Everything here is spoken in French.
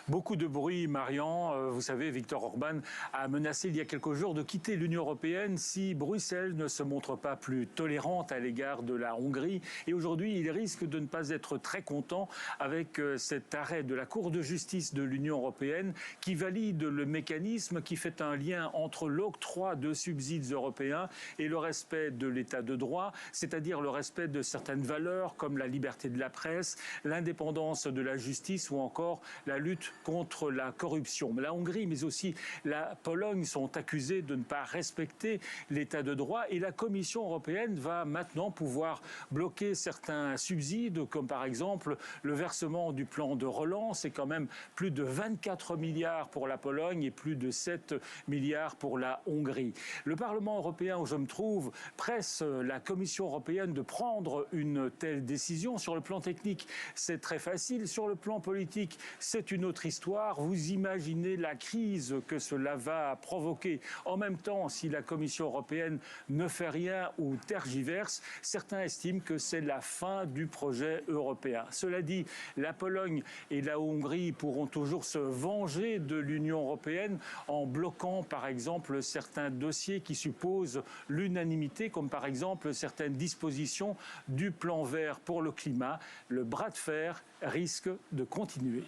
Beaucoup de bruit, Marian. Vous savez, Viktor Orban a menacé il y a quelques jours de quitter l'Union européenne si Bruxelles ne se montre pas plus tolérante à l'égard de la Hongrie. Et aujourd'hui, il risque de ne pas être très content avec cet arrêt de la Cour de justice de l'Union européenne qui valide le mécanisme qui fait un lien entre l'octroi de subsides européens et le respect de l'état de droit, c'est-à-dire le respect de certaines valeurs comme la liberté de la presse, l'indépendance de la justice ou encore la lutte contre la corruption. La Hongrie, mais aussi la Pologne sont accusés de ne pas respecter l'état de droit et la Commission européenne va maintenant pouvoir bloquer certains subsides, comme par exemple le versement du plan de relance. C'est quand même plus de 24 milliards pour la Pologne et plus de 7 milliards pour la Hongrie. Le Parlement européen, où je me trouve, presse la Commission européenne de prendre une telle décision. Sur le plan technique, c'est très facile. Sur le plan politique, c'est une autre histoire. Vous imaginez la crise que cela va provoquer. En même temps, si la Commission européenne ne fait rien ou tergiverse, certains estiment que c'est la fin du projet européen. Cela dit, la Pologne et la Hongrie pourront toujours se venger de l'Union européenne en bloquant, par exemple, certains dossiers qui supposent l'unanimité, comme par exemple certaines dispositions du plan vert pour le climat. Le bras de fer risque de continuer.